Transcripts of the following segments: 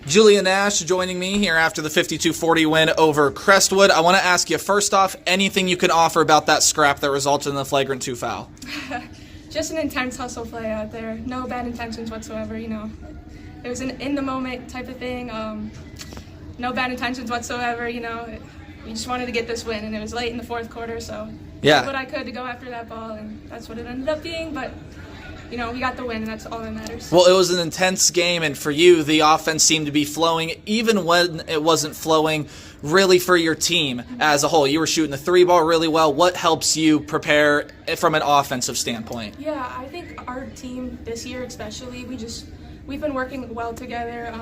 Julia Nash joining me here after the 52-40 win over Crestwood. I want to ask you, first off, anything you can offer about that scrap that resulted in the flagrant 2 foul? Just an intense hustle play out there. No bad intentions whatsoever, you know. It was an in-the-moment type of thing. No bad intentions whatsoever, you know. We just wanted to get this win, and it was late in the fourth quarter, so yeah, did what I could to go after that ball, and that's what it ended up being. But you know, we got the win, and that's all that matters. Well, it was an intense game, and for you, the offense seemed to be flowing, even when it wasn't flowing really for your team as a whole. You were shooting the 3-ball really well. What helps you prepare from an offensive standpoint? Yeah, I think our team this year especially, we've been working well together.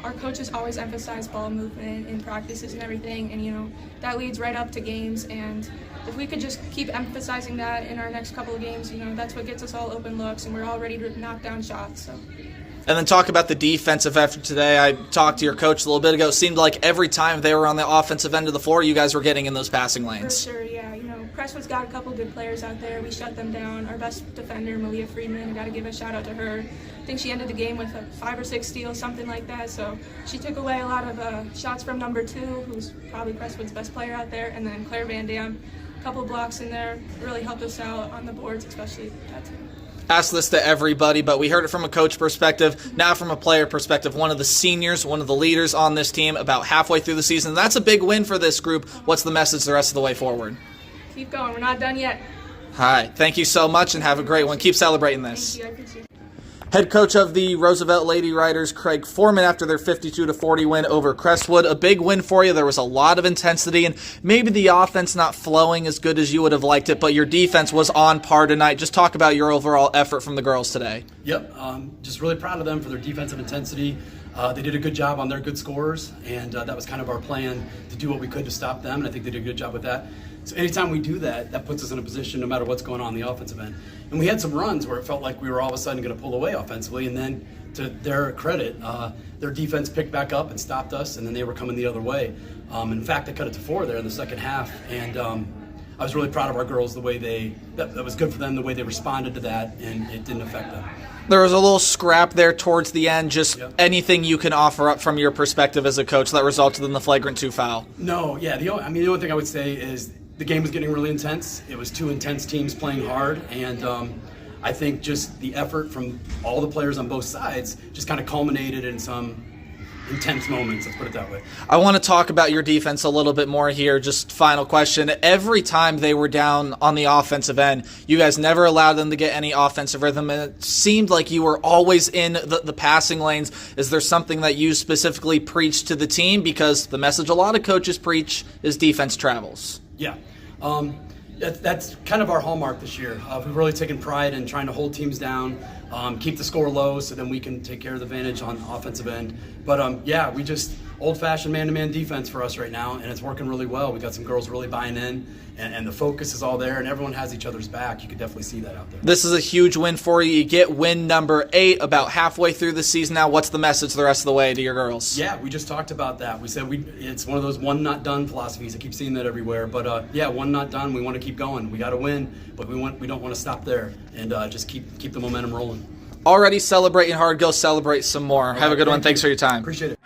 Our coaches always emphasize ball movement in practices and everything, and you know, that leads right up to games. And if we could just keep emphasizing that in our next couple of games, you know, that's what gets us all open looks, and we're all ready to knock down shots. So. And then talk about the defensive effort today. I talked to your coach a little bit ago. It seemed like every time they were on the offensive end of the floor, you guys were getting in those passing lanes. For sure, yeah. You know, Crestwood's got a couple good players out there. We shut them down. Our best defender, Malia Freeman, I got to give a shout out to her. I think she ended the game with 5 or 6 steals, something like that. So she took away a lot of shots from number 2, who's probably Crestwood's best player out there, and then Claire Van Dam. A couple of blocks in there really helped us out on the boards, especially that team. Ask this to everybody, but we heard it from a coach perspective, now from a player perspective. One of the seniors, one of the leaders on this team about halfway through the season. That's a big win for this group. What's the message the rest of the way forward? Keep going. We're not done yet. Hi. Thank you so much, and have a great one. Keep celebrating this. Thank you. I appreciate it. Head coach of the Roosevelt Lady Riders, Craig Foreman, after their 52-40 win over Crestwood. A big win for you. There was a lot of intensity, and maybe the offense not flowing as good as you would have liked it, but your defense was on par tonight. Just talk about your overall effort from the girls today. Yep, just really proud of them for their defensive intensity. They did a good job on their good scorers, and that was kind of our plan to do what we could to stop them, and I think they did a good job with that. So anytime we do that, that puts us in a position no matter what's going on the offensive end. And we had some runs where it felt like we were all of a sudden going to pull away offensively, and then to their credit, their defense picked back up and stopped us, and then they were coming the other way. In fact, they cut it to 4 there in the second half, and I was really proud of our girls, the way that was good for them, the way they responded to that, and it didn't affect them. There was a little scrap there towards the end. Just anything you can offer up from your perspective as a coach that resulted in the flagrant 2 foul? No, yeah. The only thing I would say is the game was getting really intense. It was 2 intense teams playing hard, and I think just the effort from all the players on both sides just kind of culminated in some intense moments, let's put it that way. I want to talk about your defense a little bit more here. Just final question. Every time they were down on the offensive end, you guys never allowed them to get any offensive rhythm, and it seemed like you were always in the passing lanes. Is there something that you specifically preach to the team? Because the message a lot of coaches preach is defense travels. Yeah. That's kind of our hallmark this year. We've really taken pride in trying to hold teams down, keep the score low so then we can take care of the advantage on the offensive end. But yeah, we just old-fashioned man-to-man defense for us right now, and it's working really well. We got some girls really buying in, and the focus is all there, and everyone has each other's back. You could definitely see that out there. This is a huge win for you. You get win number 8 about halfway through the season now. What's the message the rest of the way to your girls? Yeah, we just talked about that. We said it's one of those one not done philosophies. I keep seeing that everywhere. But yeah, one not done. We want to keep going. We got to win, but we don't want to stop there, and just keep the momentum rolling. Already celebrating hard. Go celebrate some more. Have a good one. Thanks for your time. Appreciate it.